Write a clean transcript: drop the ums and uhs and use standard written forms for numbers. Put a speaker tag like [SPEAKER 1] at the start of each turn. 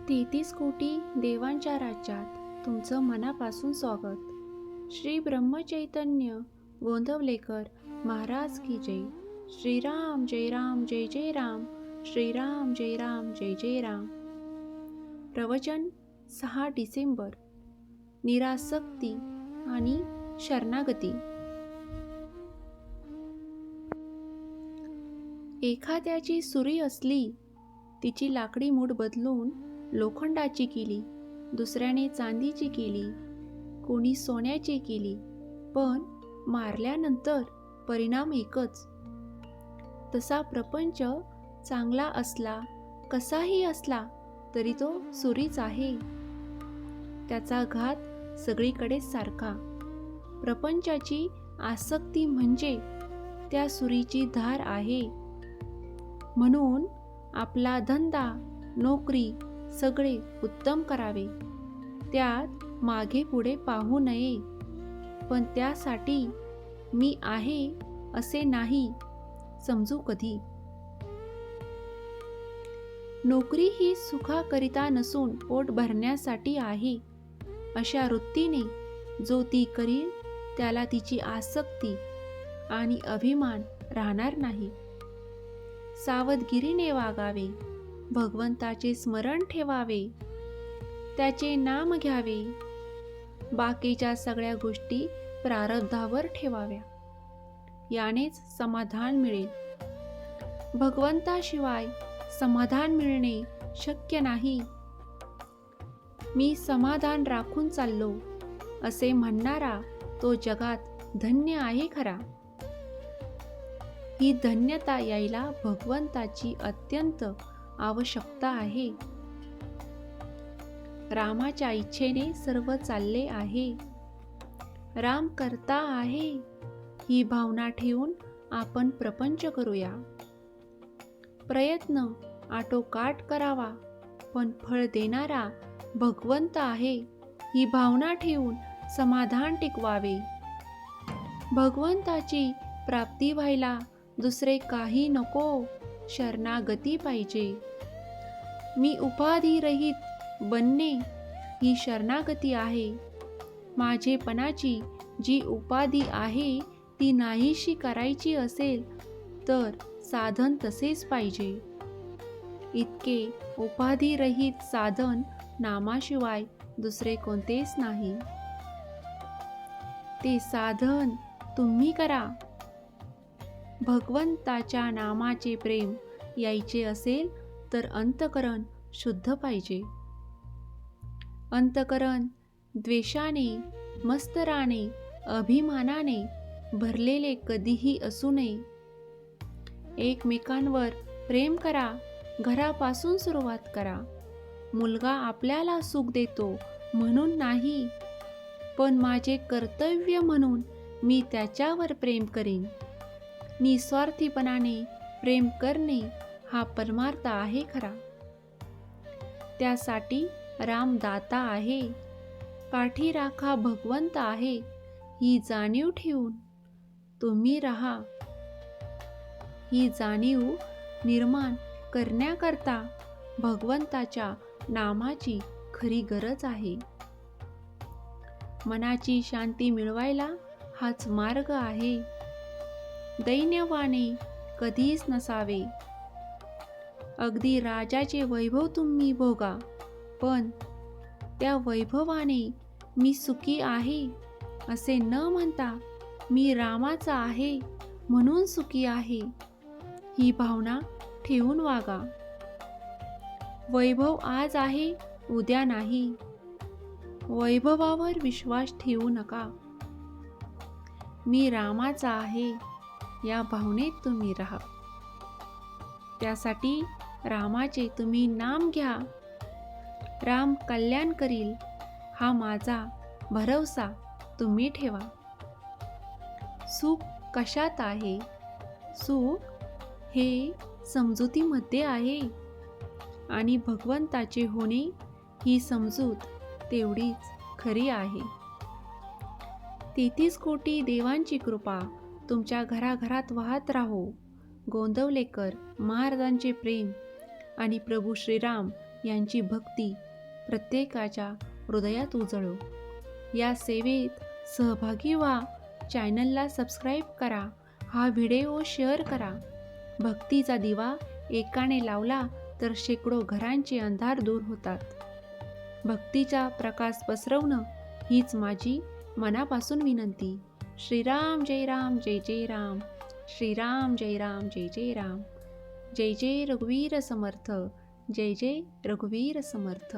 [SPEAKER 1] तेहतीस कोटी देवांच्या राज्यात तुमचं मनापासून स्वागत. श्री ब्रह्मचैतन्य गोंदवलेकर महाराज की जय. श्रीराम जय राम जय जय राम. श्रीराम जय राम जय जय राम. प्रवचन 6 डिसेंबर. निरासक्ती आणि शरणागती. एखाद्याची सुरी असली, तिची लाकडी मूठ बदलून लोखंडाची केली, दुसऱ्याने चांदीची केली, कोणी सोन्याची केली, पण मारल्यानंतर परिणाम एकच. तसा प्रपंच चांगला असला, कसाही असला तरी तो सुरीच आहे. त्याचा घात सगळीकडे सारखा. प्रपंचाची आसक्ती म्हणजे त्या सुरीची धार आहे. म्हणून आपला धंदा, नोकरी सगळे उत्तम करावे. त्यात मागे पुढे पाहू नये. पण त्यासाठी मी आहे असे नाही समजू कधी. नोकरी ही सुखाकरिता नसून पोट भरण्यासाठी आहे. अशा वृत्तीने जो ती करील त्याला तिची आसक्ती आणि अभिमान राहणार नाही. सावधगिरीने वागावे, भगवंताचे स्मरण ठेवावे, त्याचे नाम घ्यावे, बाकीच्या सगळ्या गोष्टी प्रारब्धावर ठेवाव्या. यानेच समाधान मिळेल. भगवंताशिवाय समाधान मिळणे शक्य नाही. मी समाधान राखून चाललो असे म्हणणारा तो जगात धन्य आहे खरा. ही धन्यता यायला भगवंताची अत्यंत आवश्यकता आहे. रामाच्या इच्छेने सर्व चालले आहे. राम करता आहे ही भावना ठेवून आपण प्रपंच करूया. प्रयत्न आटोकाट करावा, पण फळ देणारा भगवंत आहे ही भावना ठेवून समाधान टिकवावे. भगवंताची प्राप्ती व्हायला दुसरे काही नको, शरणागती पाहिजे. मी उपाधिरहित बनणे ही शरणागती आहे. माझेपणाची जी उपाधी आहे ती नाहीशी करायची असेल तर साधन तसेच पाहिजे. इतके उपाधिरहित साधन नामाशिवाय दुसरे कोणतेच नाही. ते साधन तुम्ही करा. भगवंताच्या नामाचे प्रेम यायचे असेल तर अंतकरण शुद्ध पाहिजे. अंतकरण द्वेषाने, मत्सराने, अभिमानाने भरलेले कधीही असू नये. एकमेकांवर प्रेम करा. घरापासून सुरुवात करा. मुलगा आपल्याला सुख देतो म्हणून नाही, पण माझे कर्तव्य म्हणून मी त्याच्यावर प्रेम करीन. निस्वार्थीपणाने प्रेम करणे हा परमार्थ आहे खरा. त्यासाठी राम दाता आहे. पाठी राखा भगवंत आहे ही जाणीव ठेवून तुम्ही राहा. ही जाणीव निर्माण करण्याकरता भगवंताच्या नामाची खरी गरज आहे. मनाची शांती मिळवायला हाच मार्ग आहे. दैन्यवाने कधीच नसावे. अगदी राजाचे वैभव तुम्ही भोगा, पण त्या वैभवाने मी सुखी आहे असे न म्हणता मी रामाचा आहे म्हणून सुखी आहे ही भावना ठेवून वागा. वैभव आज आहे, उद्या नाही. वैभवावर विश्वास ठेवू नका. मी रामाचा आहे या भावनेत तुम्ही राहा. त्यासाठी रामाचे तुम्ही नाम घ्या. राम कल्याण करील हा माझा भरवसा तुम्ही ठेवा. सुख कशात आहे? सुख हे समजुतीमध्ये आहे आणि भगवंताचे होणे ही समजूत तेवढीच खरी आहे. 33 कोटी देवांची कृपा तुमच्या घराघरात वाहत राहो. गोंदवलेकर महाराजांचे प्रेम आणि प्रभू श्रीराम यांची भक्ती प्रत्येकाच्या हृदयात उजळो. या सेवेत सहभागी व्हा. चॅनलला सबस्क्राईब करा. हा व्हिडिओ शेअर करा. भक्तीचा दिवा एकाने लावला तर शेकडो घरांचे अंधार दूर होतात. भक्तीचा प्रकाश पसरवणं हीच माझी मनापासून विनंती. श्रीराम जय राम जय जय राम. श्रीराम जय राम जय जय राम. जय जय रघुवीर समर्थ. जय जय रघुवीर समर्थ.